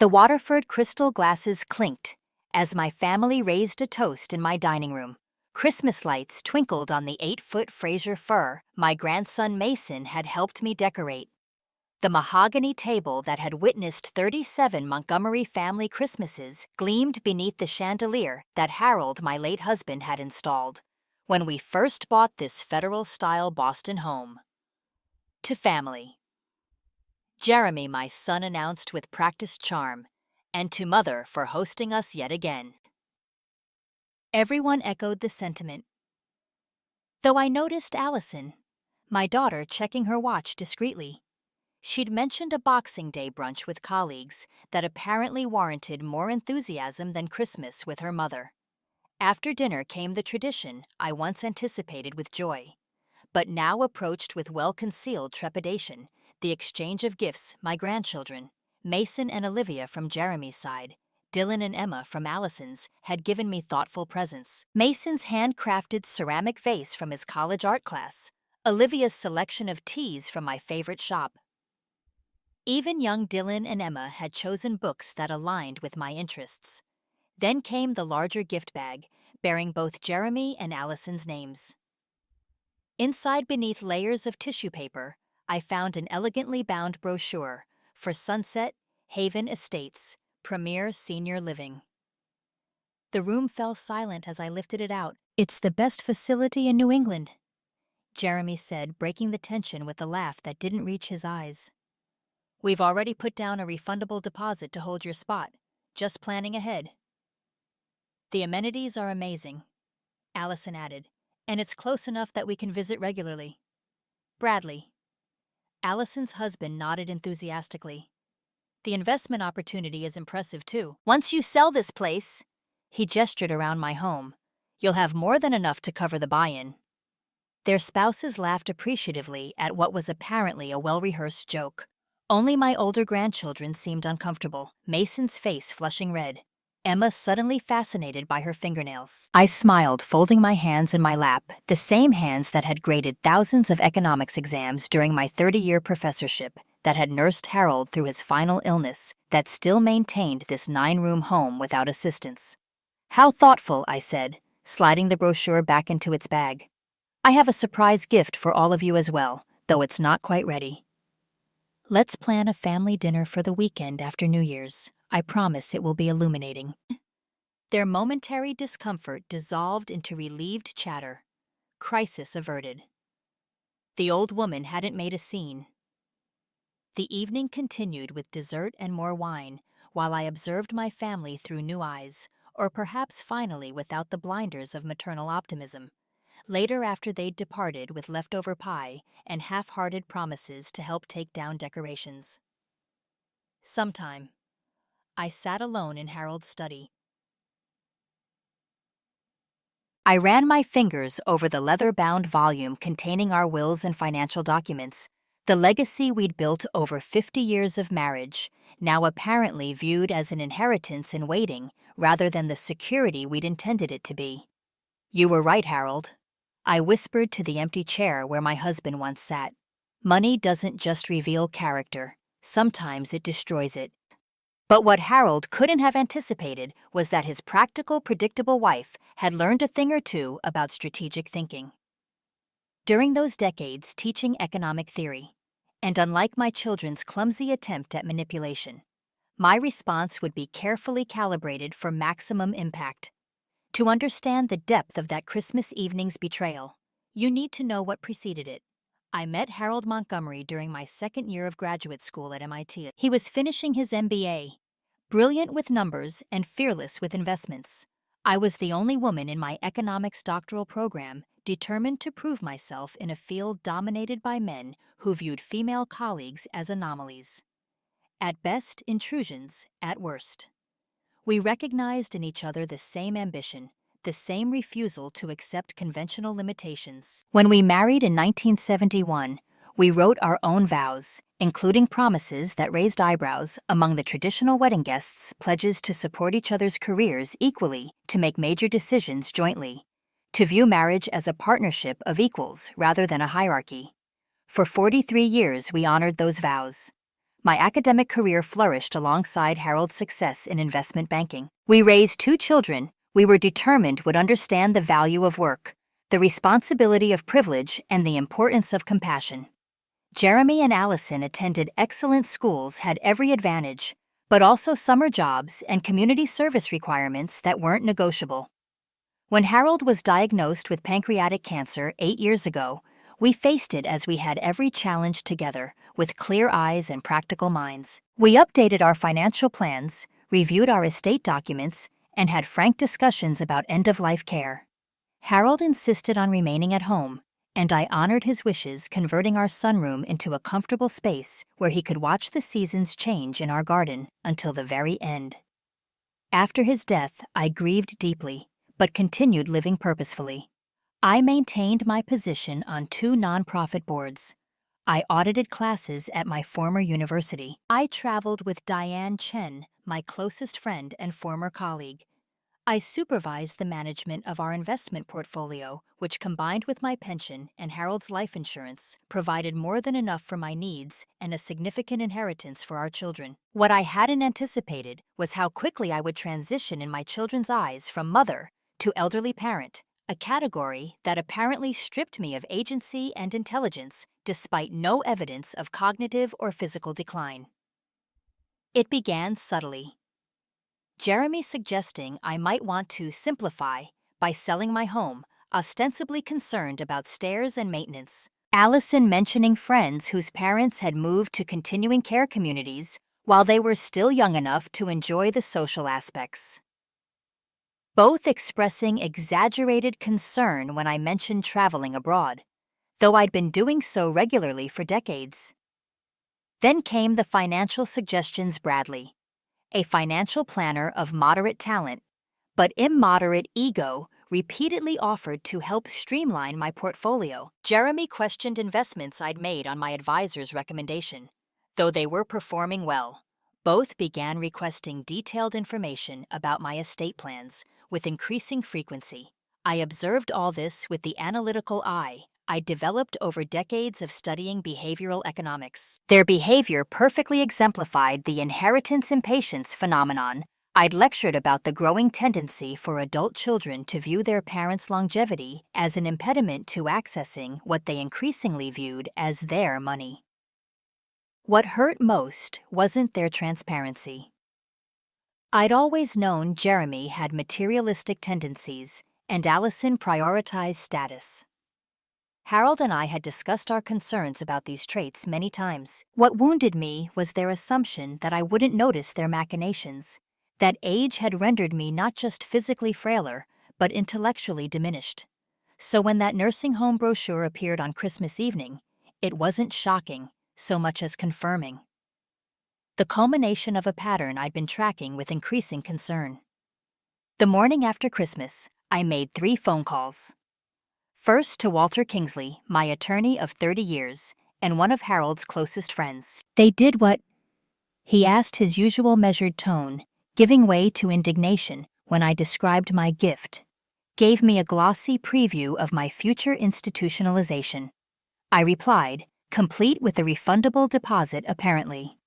The Waterford crystal glasses clinked as my family raised a toast in my dining room. Christmas lights twinkled on the 8-foot Fraser fir my grandson Mason had helped me decorate. The mahogany table that had witnessed 37 Montgomery family Christmases gleamed beneath the chandelier that Harold, my late husband, had installed when we first bought this federal-style Boston home. To family. Jeremy, my son, announced with practiced charm, and to Mother for hosting us yet again. Everyone echoed the sentiment. Though I noticed Allison, my daughter, checking her watch discreetly. She'd mentioned a Boxing Day brunch with colleagues that apparently warranted more enthusiasm than Christmas with her mother. After dinner came the tradition I once anticipated with joy, but now approached with well-concealed trepidation, the exchange of gifts my grandchildren, Mason and Olivia from Jeremy's side, Dylan and Emma from Allison's, had given me thoughtful presents. Mason's handcrafted ceramic vase from his college art class, Olivia's selection of teas from my favorite shop. Even young Dylan and Emma had chosen books that aligned with my interests. Then came the larger gift bag, bearing both Jeremy and Allison's names. Inside, beneath layers of tissue paper, I found an elegantly bound brochure for Sunset Haven Estates, Premier Senior Living. The room fell silent as I lifted it out. "It's the best facility in New England," Jeremy said, breaking the tension with a laugh that didn't reach his eyes. "We've already put down a refundable deposit to hold your spot, just planning ahead." "The amenities are amazing," Allison added, "and it's close enough that we can visit regularly." Bradley, Allison's husband, nodded enthusiastically. "The investment opportunity is impressive, too. Once you sell this place," he gestured around my home, "you'll have more than enough to cover the buy-in." Their spouses laughed appreciatively at what was apparently a well-rehearsed joke. Only my older grandchildren seemed uncomfortable, Mason's face flushing red, Emma suddenly fascinated by her fingernails. I smiled, folding my hands in my lap, the same hands that had graded thousands of economics exams during my 30-year professorship, that had nursed Harold through his final illness, that still maintained this 9-room home without assistance. "How thoughtful," I said, sliding the brochure back into its bag. "I have a surprise gift for all of you as well, though it's not quite ready. Let's plan a family dinner for the weekend after New Year's. I promise it will be illuminating." Their momentary discomfort dissolved into relieved chatter. Crisis averted. The old woman hadn't made a scene. The evening continued with dessert and more wine, while I observed my family through new eyes, or perhaps finally without the blinders of maternal optimism. Later, after they'd departed with leftover pie and half-hearted promises to help take down decorations. Sometime, I sat alone in Harold's study. I ran my fingers over the leather-bound volume containing our wills and financial documents, the legacy we'd built over 50 years of marriage, now apparently viewed as an inheritance in waiting rather than the security we'd intended it to be. "You were right, Harold," I whispered to the empty chair where my husband once sat. "Money doesn't just reveal character. Sometimes it destroys it." But what Harold couldn't have anticipated was that his practical, predictable wife had learned a thing or two about strategic thinking. During those decades teaching economic theory, and unlike my children's clumsy attempt at manipulation, my response would be carefully calibrated for maximum impact. To understand the depth of that Christmas evening's betrayal, you need to know what preceded it. I met Harold Montgomery during my second year of graduate school at MIT. He was finishing his MBA, brilliant with numbers and fearless with investments. I was the only woman in my economics doctoral program determined to prove myself in a field dominated by men who viewed female colleagues as anomalies. At best, intrusions, at worst. We recognized in each other the same ambition, the same refusal to accept conventional limitations. When we married in 1971, we wrote our own vows, including promises that raised eyebrows among the traditional wedding guests, pledges to support each other's careers equally, to make major decisions jointly, to view marriage as a partnership of equals rather than a hierarchy. For 43 years, we honored those vows. My academic career flourished alongside Harold's success in investment banking. We raised 2 children we were determined would understand the value of work, the responsibility of privilege, and the importance of compassion. Jeremy and Allison attended excellent schools, had every advantage, but also summer jobs and community service requirements that weren't negotiable. When Harold was diagnosed with pancreatic cancer 8 years ago, we faced it as we had every challenge together, with clear eyes and practical minds. We updated our financial plans, reviewed our estate documents, and had frank discussions about end-of-life care. Harold insisted on remaining at home, and I honored his wishes, converting our sunroom into a comfortable space where he could watch the seasons change in our garden until the very end. After his death, I grieved deeply, but continued living purposefully. I maintained my position on 2 nonprofit boards. I audited classes at my former university. I traveled with Diane Chen, my closest friend and former colleague. I supervised the management of our investment portfolio, which combined with my pension and Harold's life insurance, provided more than enough for my needs and a significant inheritance for our children. What I hadn't anticipated was how quickly I would transition in my children's eyes from mother to elderly parent, a category that apparently stripped me of agency and intelligence despite no evidence of cognitive or physical decline. It began subtly. Jeremy suggesting I might want to simplify by selling my home, ostensibly concerned about stairs and maintenance. Allison mentioning friends whose parents had moved to continuing care communities while they were still young enough to enjoy the social aspects. Both expressing exaggerated concern when I mentioned traveling abroad, though I'd been doing so regularly for decades. Then came the financial suggestions Bradley, a financial planner of moderate talent, but immoderate ego, repeatedly offered to help streamline my portfolio. Jeremy questioned investments I'd made on my advisor's recommendation, though they were performing well. Both began requesting detailed information about my estate plans with increasing frequency. I observed all this with the analytical eye I developed over decades of studying behavioral economics. Their behavior perfectly exemplified the inheritance impatience phenomenon I'd lectured about, the growing tendency for adult children to view their parents' longevity as an impediment to accessing what they increasingly viewed as their money. What hurt most wasn't their transparency. I'd always known Jeremy had materialistic tendencies, and Allison prioritized status. Harold and I had discussed our concerns about these traits many times. What wounded me was their assumption that I wouldn't notice their machinations, that age had rendered me not just physically frailer, but intellectually diminished. So when that nursing home brochure appeared on Christmas evening, it wasn't shocking so much as confirming. The culmination of a pattern I'd been tracking with increasing concern. The morning after Christmas, I made 3 phone calls. First to Walter Kingsley, my attorney of 30 years, and one of Harold's closest friends. They did what? He asked, his usual measured tone, giving way to indignation when I described my gift, gave me a glossy preview of my future institutionalization. I replied, complete with a refundable deposit apparently.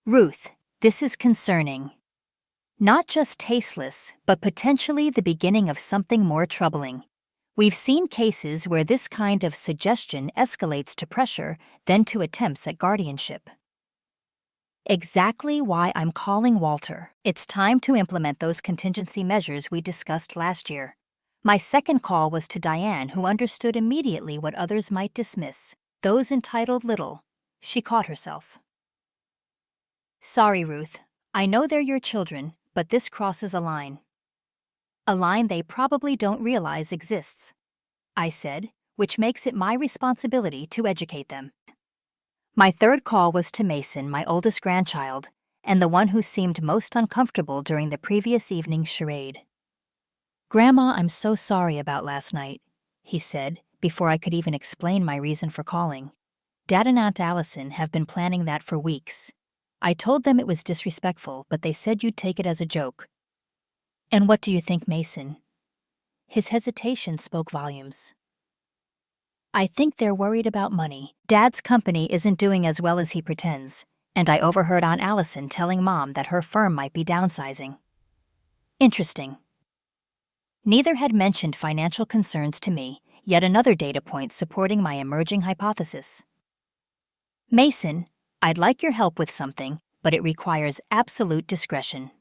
Ruth, this is concerning. Not just tasteless, but potentially the beginning of something more troubling. We've seen cases where this kind of suggestion escalates to pressure, then to attempts at guardianship. Exactly why I'm calling Walter. It's time to implement those contingency measures we discussed last year. My second call was to Diane, who understood immediately what others might dismiss, those entitled little. She caught herself. Sorry, Ruth. I know they're your children, but this crosses a line. A line they probably don't realize exists, I said, which makes it my responsibility to educate them. My third call was to Mason, my oldest grandchild, and the one who seemed most uncomfortable during the previous evening's charade. Grandma, I'm so sorry about last night, he said, before I could even explain my reason for calling. Dad and Aunt Allison have been planning that for weeks. I told them it was disrespectful, but they said you'd take it as a joke. And what do you think, Mason? His hesitation spoke volumes. I think they're worried about money. Dad's company isn't doing as well as he pretends. And I overheard Aunt Allison telling Mom that her firm might be downsizing. Interesting. Neither had mentioned financial concerns to me, yet another data point supporting my emerging hypothesis. Mason, I'd like your help with something, but it requires absolute discretion.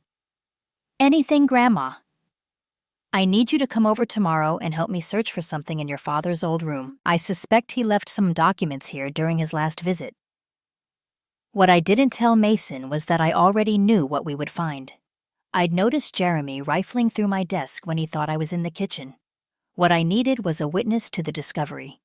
Anything, Grandma. I need you to come over tomorrow and help me search for something in your father's old room. I suspect he left some documents here during his last visit. What I didn't tell Mason was that I already knew what we would find. I'd noticed Jeremy rifling through my desk when he thought I was in the kitchen. What I needed was a witness to the discovery.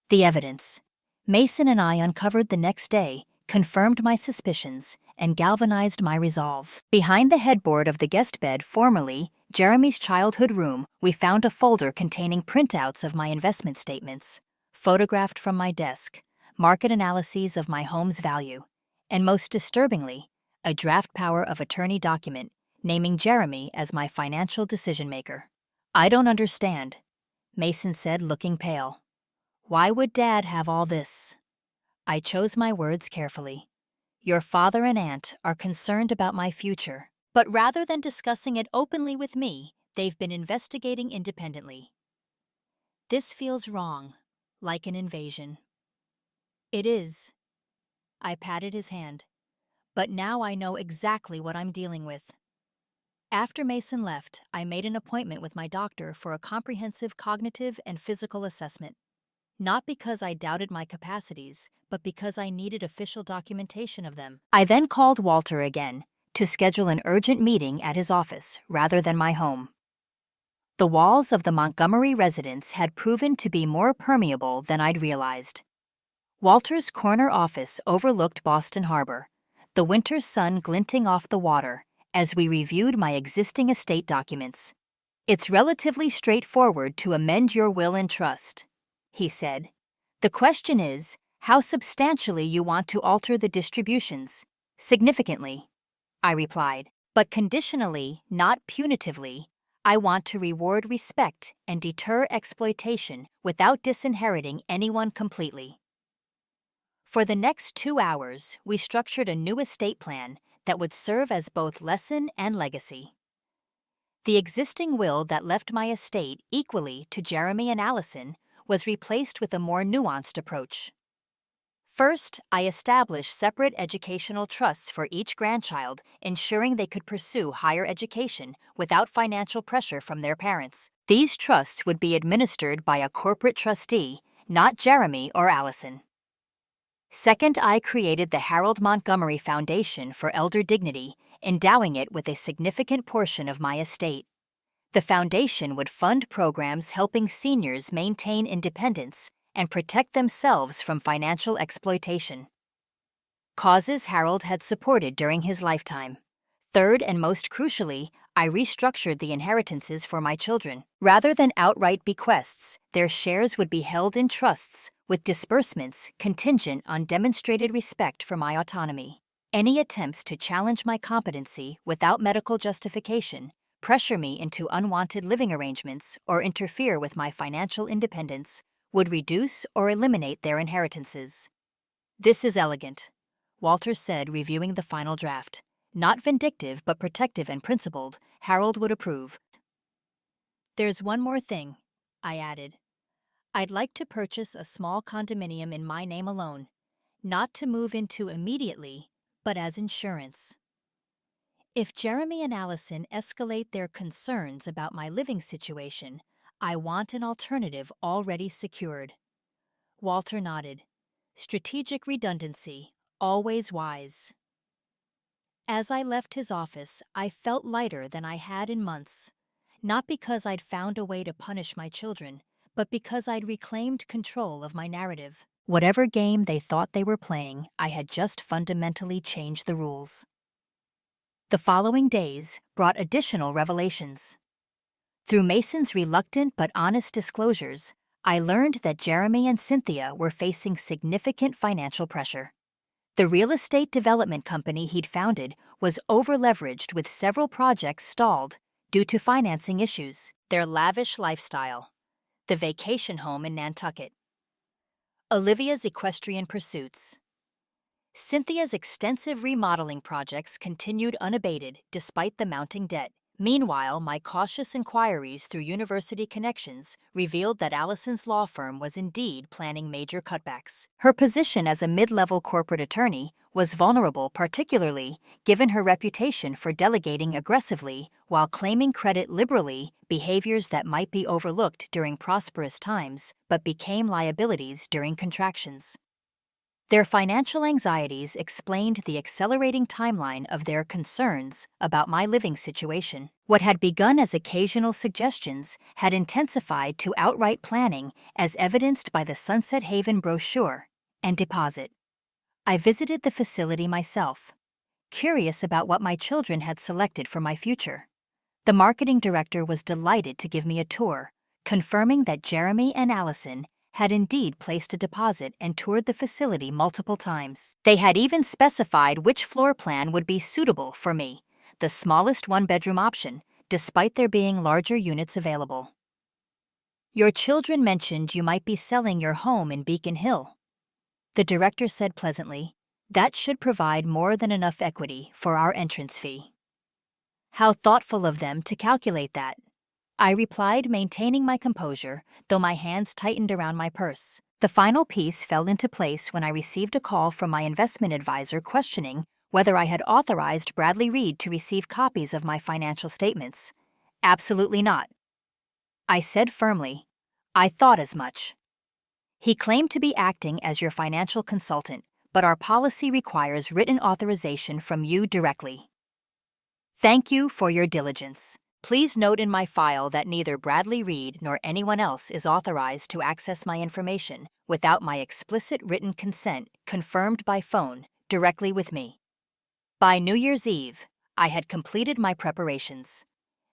The evidence Mason and I uncovered the next day confirmed my suspicions and galvanized my resolve. Behind the headboard of the guest bed, formerly Jeremy's childhood room, we found a folder containing printouts of my investment statements, photographed from my desk, market analyses of my home's value, and most disturbingly, a draft power of attorney document naming Jeremy as my financial decision-maker. I don't understand, Mason said, looking pale. Why would Dad have all this? I chose my words carefully. Your father and aunt are concerned about my future, but rather than discussing it openly with me, they've been investigating independently. This feels wrong, like an invasion. It is. I patted his hand. But now I know exactly what I'm dealing with. After Mason left, I made an appointment with my doctor for a comprehensive cognitive and physical assessment. Not because I doubted my capacities, but because I needed official documentation of them. I then called Walter again to schedule an urgent meeting at his office rather than my home. The walls of the Montgomery residence had proven to be more permeable than I'd realized. Walter's corner office overlooked Boston Harbor, the winter sun glinting off the water as we reviewed my existing estate documents. It's relatively straightforward to amend your will and trust, he said. The question is how substantially you want to alter the distributions. Significantly, I replied, but conditionally, not punitively. I want to reward respect and deter exploitation without disinheriting anyone completely. For the next 2 hours, we structured a new estate plan that would serve as both lesson and legacy. The existing will that left my estate equally to Jeremy and Allison was replaced with a more nuanced approach. First, I established separate educational trusts for each grandchild, ensuring they could pursue higher education without financial pressure from their parents. These trusts would be administered by a corporate trustee, not Jeremy or Allison. Second, I created the Harold Montgomery Foundation for Elder Dignity, endowing it with a significant portion of my estate. The foundation would fund programs helping seniors maintain independence and protect themselves from financial exploitation. Causes Harold had supported during his lifetime. Third, and most crucially, I restructured the inheritances for my children. Rather than outright bequests, their shares would be held in trusts, with disbursements contingent on demonstrated respect for my autonomy. Any attempts to challenge my competency without medical justification, pressure me into unwanted living arrangements, or interfere with my financial independence would reduce or eliminate their inheritances. This is elegant, Walter said, reviewing the final draft. Not vindictive, but protective and principled, Harold would approve. There's one more thing, I added. I'd like to purchase a small condominium in my name alone, not to move into immediately, but as insurance. If Jeremy and Allison escalate their concerns about my living situation, I want an alternative already secured. Walter nodded. Strategic redundancy, always wise. As I left his office, I felt lighter than I had in months. Not because I'd found a way to punish my children, but because I'd reclaimed control of my narrative. Whatever game they thought they were playing, I had just fundamentally changed the rules. The following days brought additional revelations. Through Mason's reluctant but honest disclosures, I learned that Jeremy and Cynthia were facing significant financial pressure. The real estate development company he'd founded was over-leveraged with several projects stalled due to financing issues. Their lavish lifestyle, the vacation home in Nantucket, Olivia's equestrian pursuits, Cynthia's extensive remodeling projects continued unabated despite the mounting debt. Meanwhile, my cautious inquiries through university connections revealed that Allison's law firm was indeed planning major cutbacks. Her position as a mid-level corporate attorney was vulnerable, particularly given her reputation for delegating aggressively while claiming credit liberally, behaviors that might be overlooked during prosperous times but became liabilities during contractions. Their financial anxieties explained the accelerating timeline of their concerns about my living situation. What had begun as occasional suggestions had intensified to outright planning, as evidenced by the Sunset Haven brochure and deposit. I visited the facility myself, curious about what my children had selected for my future. The marketing director was delighted to give me a tour, confirming that Jeremy and Allison had indeed placed a deposit and toured the facility multiple times. They had even specified which floor plan would be suitable for me, the smallest one-bedroom option, despite there being larger units available. "Your children mentioned you might be selling your home in Beacon Hill," the director said pleasantly. "That should provide more than enough equity for our entrance fee." "How thoughtful of them to calculate that," I replied, maintaining my composure, though my hands tightened around my purse. The final piece fell into place when I received a call from my investment advisor questioning whether I had authorized Bradley Reed to receive copies of my financial statements. "Absolutely not," I said firmly. "I thought as much. He claimed to be acting as your financial consultant, but our policy requires written authorization from you directly. Thank you for your diligence. Please note in my file that neither Bradley Reed nor anyone else is authorized to access my information without my explicit written consent confirmed by phone directly with me." By New Year's Eve, I had completed my preparations.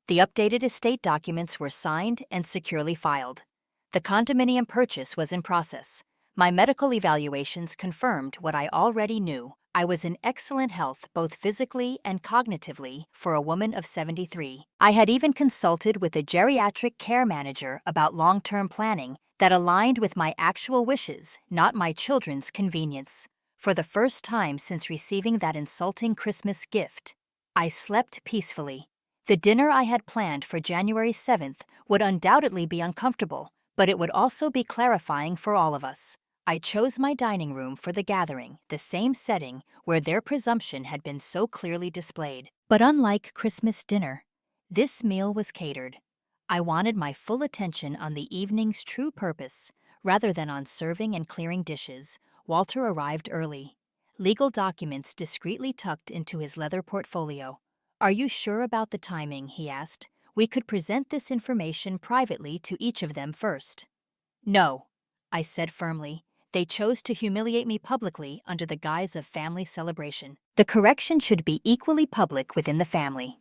The updated estate documents were signed and securely filed. The condominium purchase was in process. My medical evaluations confirmed what I already knew. I was in excellent health both physically and cognitively for a woman of 73. I had even consulted with a geriatric care manager about long-term planning that aligned with my actual wishes, not my children's convenience. For the first time since receiving that insulting Christmas gift, I slept peacefully. The dinner I had planned for January 7th would undoubtedly be uncomfortable, but it would also be clarifying for all of us. I chose my dining room for the gathering, the same setting where their presumption had been so clearly displayed. But unlike Christmas dinner, this meal was catered. I wanted my full attention on the evening's true purpose, rather than on serving and clearing dishes. Walter arrived early, legal documents discreetly tucked into his leather portfolio. "Are you sure about the timing?" he asked. "We could present this information privately to each of them first." "No," I said firmly. "They chose to humiliate me publicly under the guise of family celebration. The correction should be equally public within the family."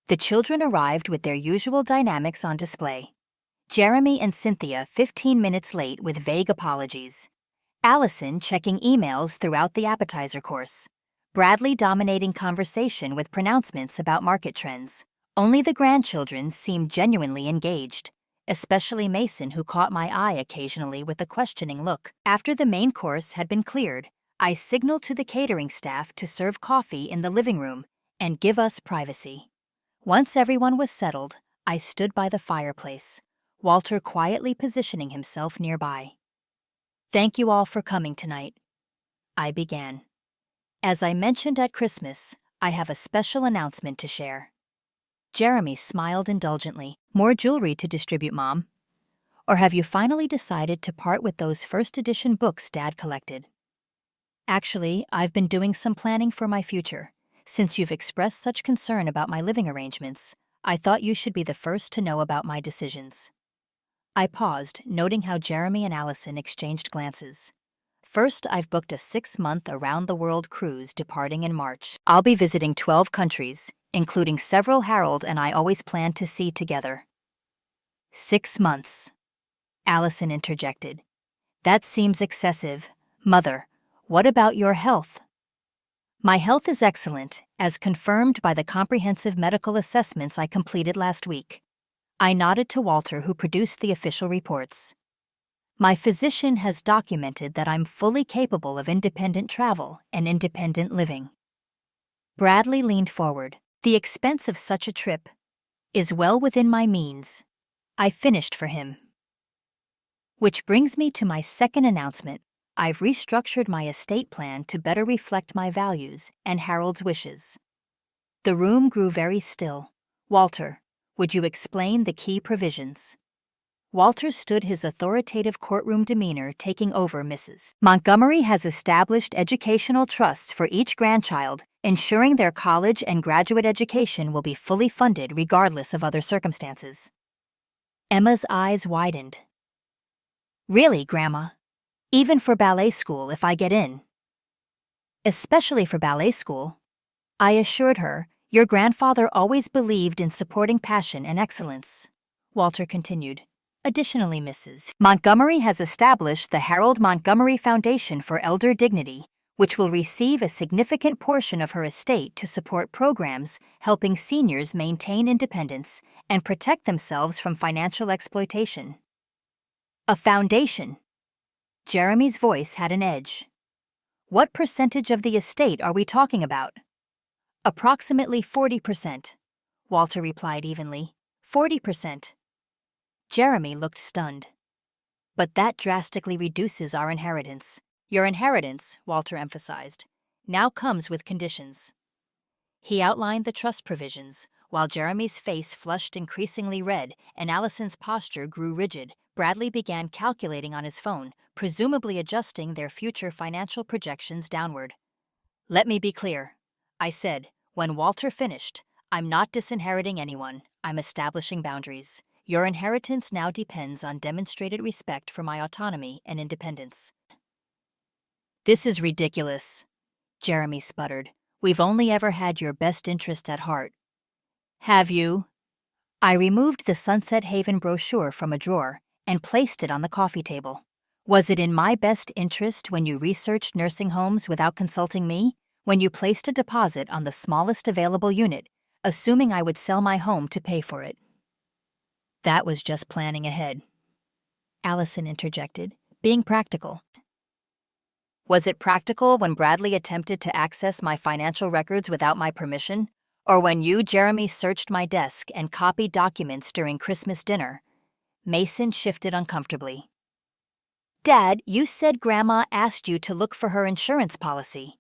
The children arrived with their usual dynamics on display. Jeremy and Cynthia 15 minutes late with vague apologies. Allison checking emails throughout the appetizer course. Bradley dominating conversation with pronouncements about market trends. Only the grandchildren seemed genuinely engaged, especially Mason, who caught my eye occasionally with a questioning look. After the main course had been cleared, I signaled to the catering staff to serve coffee in the living room and give us privacy. Once everyone was settled, I stood by the fireplace, Walter quietly positioning himself nearby. "Thank you all for coming tonight," I began. "As I mentioned at Christmas, I have a special announcement to share." Jeremy smiled indulgently. "More jewelry to distribute, Mom? Or have you finally decided to part with those first edition books Dad collected?" "Actually, I've been doing some planning for my future. Since you've expressed such concern about my living arrangements, I thought you should be the first to know about my decisions." I paused, noting how Jeremy and Allison exchanged glances. "First, I've booked a 6-month around-the-world cruise departing in March. I'll be visiting 12 countries, including several Harold and I always planned to see together." 6 months, Allison interjected. "That seems excessive. Mother, what about your health?" "My health is excellent, as confirmed by the comprehensive medical assessments I completed last week." I nodded to Walter, who produced the official reports. My physician has documented that I'm fully capable of independent travel and independent living. Bradley leaned forward. The expense of such a trip is well within my means. I finished for him. Which brings me to my second announcement. I've restructured my estate plan to better reflect my values and Harold's wishes. The room grew very still. Walter, would you explain the key provisions? Walter stood, his authoritative courtroom demeanor taking over Mrs. Montgomery has established educational trusts for each grandchild, ensuring their college and graduate education will be fully funded regardless of other circumstances. Emma's eyes widened. Really, Grandma? Even for ballet school if I get in? Especially for ballet school. I assured her, your grandfather always believed in supporting passion and excellence. Walter continued. Additionally, Mrs. Montgomery has established the Harold Montgomery Foundation for Elder Dignity, which will receive a significant portion of her estate to support programs helping seniors maintain independence and protect themselves from financial exploitation. A foundation. Jeremy's voice had an edge. What percentage of the estate are we talking about? Approximately 40%. Walter replied evenly. 40%. Jeremy looked stunned. But that drastically reduces our inheritance. Your inheritance, Walter emphasized, now comes with conditions. He outlined the trust provisions. While Jeremy's face flushed increasingly red and Allison's posture grew rigid, Bradley began calculating on his phone, presumably adjusting their future financial projections downward. Let me be clear, I said, when Walter finished. I'm not disinheriting anyone. I'm establishing boundaries. Your inheritance now depends on demonstrated respect for my autonomy and independence. This is ridiculous, Jeremy sputtered. We've only ever had your best interest at heart. Have you? I removed the Sunset Haven brochure from a drawer and placed it on the coffee table. Was it in my best interest when you researched nursing homes without consulting me? When you placed a deposit on the smallest available unit, assuming I would sell my home to pay for it? That was just planning ahead. Allison interjected, being practical. Was it practical when Bradley attempted to access my financial records without my permission? Or when you, Jeremy, searched my desk and copied documents during Christmas dinner? Mason shifted uncomfortably. Dad, you said Grandma asked you to look for her insurance policy.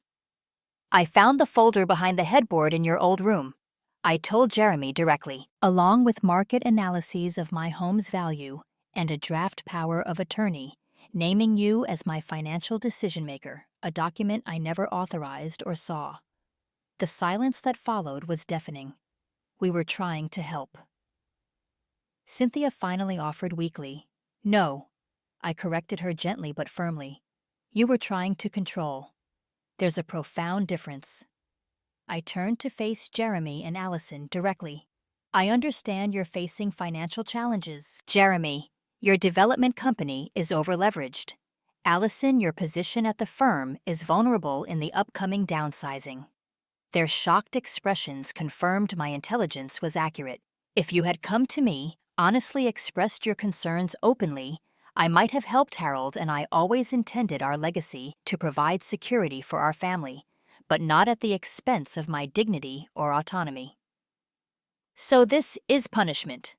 I found the folder behind the headboard in your old room. I told Jeremy directly, along with market analyses of my home's value and a draft power of attorney, naming you as my financial decision-maker, a document I never authorized or saw. The silence that followed was deafening. We were trying to help. Cynthia finally offered weakly. No. I corrected her gently but firmly. You were trying to control. There's a profound difference. I turned to face Jeremy and Allison directly. I understand you're facing financial challenges. Jeremy, your development company is overleveraged. Allison, your position at the firm is vulnerable in the upcoming downsizing. Their shocked expressions confirmed my intelligence was accurate. If you had come to me, honestly expressed your concerns openly, I might have helped Harold, and I always intended our legacy to provide security for our family, but not at the expense of my dignity or autonomy. So this is punishment,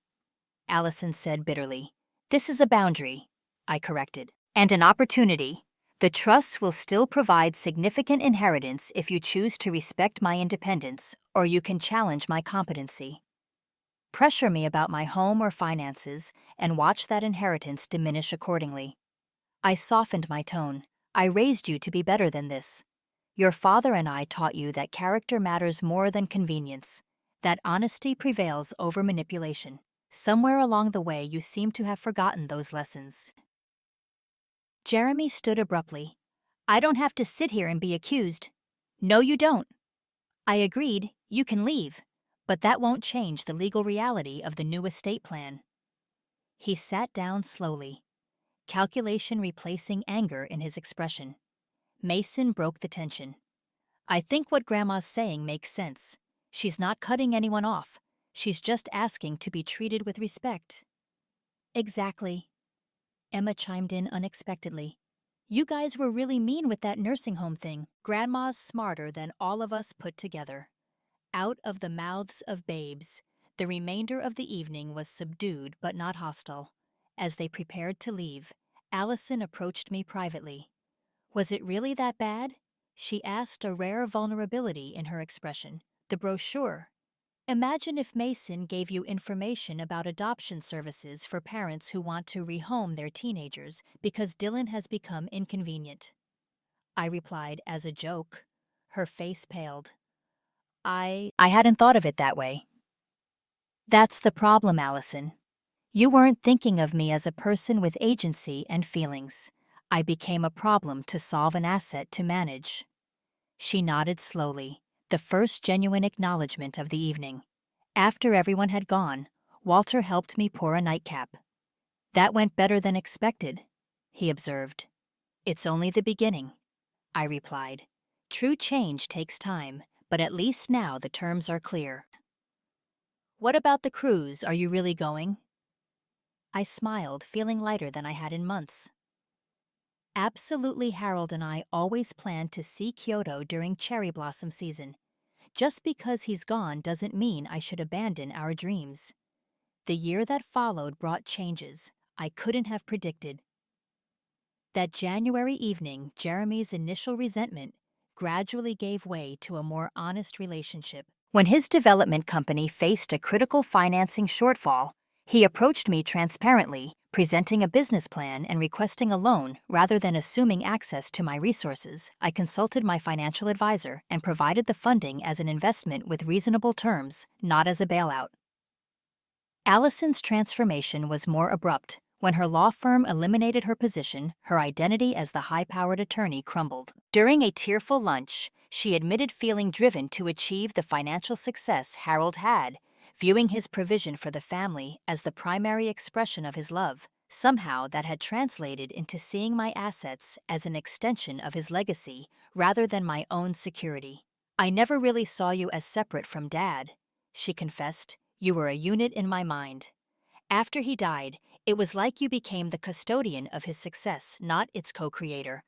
Allison said bitterly. This is a boundary, I corrected, and an opportunity. The trust will still provide significant inheritance if you choose to respect my independence, or you can challenge my competency. Pressure me about my home or finances, and watch that inheritance diminish accordingly. I softened my tone. I raised you to be better than this. Your father and I taught you that character matters more than convenience, that honesty prevails over manipulation. Somewhere along the way, you seem to have forgotten those lessons. Jeremy stood abruptly. I don't have to sit here and be accused. No, you don't. I agreed, you can leave, but that won't change the legal reality of the new estate plan. He sat down slowly, calculation replacing anger in his expression. Mason broke the tension. I think what Grandma's saying makes sense. She's not cutting anyone off. She's just asking to be treated with respect. Exactly. Emma chimed in unexpectedly. You guys were really mean with that nursing home thing. Grandma's smarter than all of us put together. Out of the mouths of babes, the remainder of the evening was subdued but not hostile. As they prepared to leave, Allison approached me privately. Was it really that bad? She asked, a rare vulnerability in her expression. The brochure. Imagine if Mason gave you information about adoption services for parents who want to rehome their teenagers because Dylan has become inconvenient. I replied as a joke. Her face paled. I hadn't thought of it that way. That's the problem, Allison. You weren't thinking of me as a person with agency and feelings. I became a problem to solve, an asset to manage. She nodded slowly, the first genuine acknowledgement of the evening. After everyone had gone, Walter helped me pour a nightcap. That went better than expected, he observed. It's only the beginning, I replied. True change takes time, but at least now the terms are clear. What about the cruise? Are you really going? I smiled, feeling lighter than I had in months. Absolutely, Harold and I always planned to see Kyoto during cherry blossom season. Just because he's gone doesn't mean I should abandon our dreams. The year that followed brought changes I couldn't have predicted. That January evening, Jeremy's initial resentment gradually gave way to a more honest relationship. When his development company faced a critical financing shortfall, he approached me transparently, presenting a business plan and requesting a loan rather than assuming access to my resources. I consulted my financial advisor and provided the funding as an investment with reasonable terms, not as a bailout. Allison's transformation was more abrupt. When her law firm eliminated her position, her identity as the high-powered attorney crumbled. During a tearful lunch, she admitted feeling driven to achieve the financial success Harold had, viewing his provision for the family as the primary expression of his love. Somehow that had translated into seeing my assets as an extension of his legacy rather than my own security. I never really saw you as separate from Dad, she confessed. You were a unit in my mind. After he died, it was like you became the custodian of his success, not its co-creator.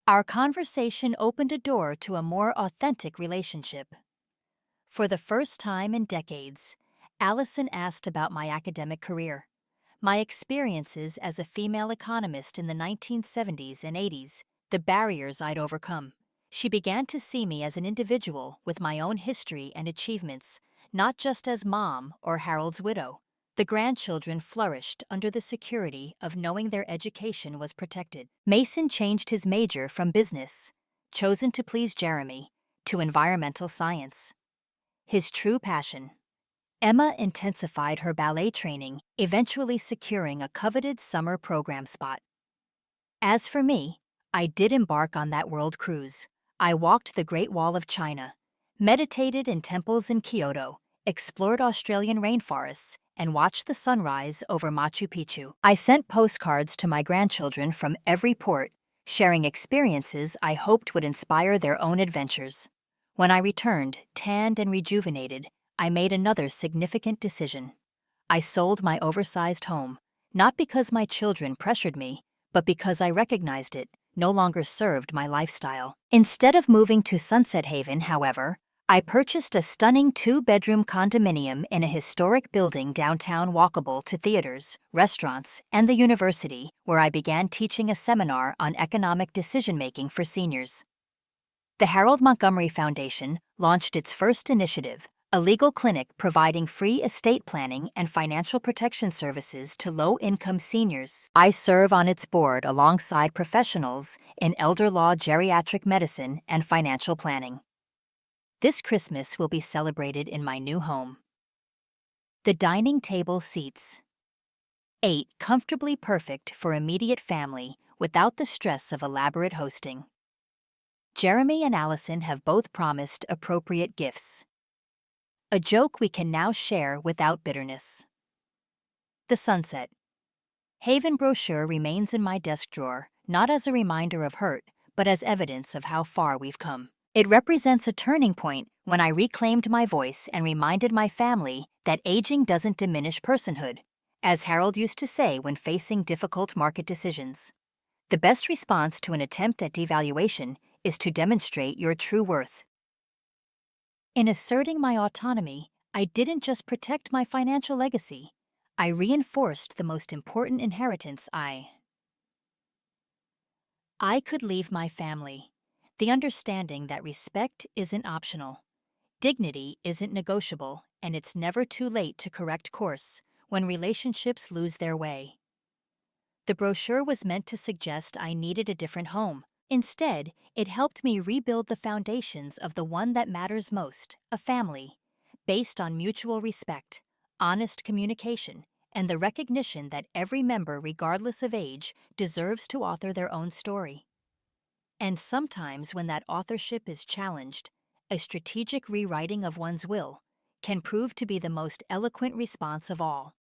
Our conversation opened a door to a more authentic relationship. For the first time in decades, Allison asked about my academic career, my experiences as a female economist in the 1970s and 80s, the barriers I'd overcome. She began to see me as an individual with my own history and achievements, not just as mom or Harold's widow. The grandchildren flourished under the security of knowing their education was protected. Mason changed his major from business, chosen to please Jeremy, to environmental science. His true passion. Emma intensified her ballet training, eventually securing a coveted summer program spot. As for me, I did embark on that world cruise. I walked the Great Wall of China, meditated in temples in Kyoto, explored Australian rainforests, and watched the sunrise over Machu Picchu. I sent postcards to my grandchildren from every port, sharing experiences I hoped would inspire their own adventures. When I returned, tanned and rejuvenated, I made another significant decision. I sold my oversized home, not because my children pressured me, but because I recognized it no longer served my lifestyle. Instead of moving to Sunset Haven, however, I purchased a stunning 2-bedroom condominium in a historic building downtown, walkable to theaters, restaurants, and the university, where I began teaching a seminar on economic decision-making for seniors. The Harold Montgomery Foundation launched its first initiative, a legal clinic providing free estate planning and financial protection services to low-income seniors. I serve on its board alongside professionals in elder law, geriatric medicine, and financial planning. This Christmas will be celebrated in my new home. The dining table seats. 8 comfortably perfect for immediate family without the stress of elaborate hosting. Jeremy and Allison have both promised appropriate gifts. A joke we can now share without bitterness. The sunset. Haven brochure remains in my desk drawer, not as a reminder of hurt, but as evidence of how far we've come. It represents a turning point when I reclaimed my voice and reminded my family that aging doesn't diminish personhood. As Harold used to say when facing difficult market decisions, the best response to an attempt at devaluation is to demonstrate your true worth. In asserting my autonomy, I didn't just protect my financial legacy, I reinforced the most important inheritance I could leave my family. The understanding that respect isn't optional, dignity isn't negotiable, and it's never too late to correct course when relationships lose their way. The brochure was meant to suggest I needed a different home. Instead, it helped me rebuild the foundations of the one that matters most, a family, based on mutual respect, honest communication, and the recognition that every member, regardless of age, deserves to author their own story. And sometimes, when that authorship is challenged, a strategic rewriting of one's will can prove to be the most eloquent response of all.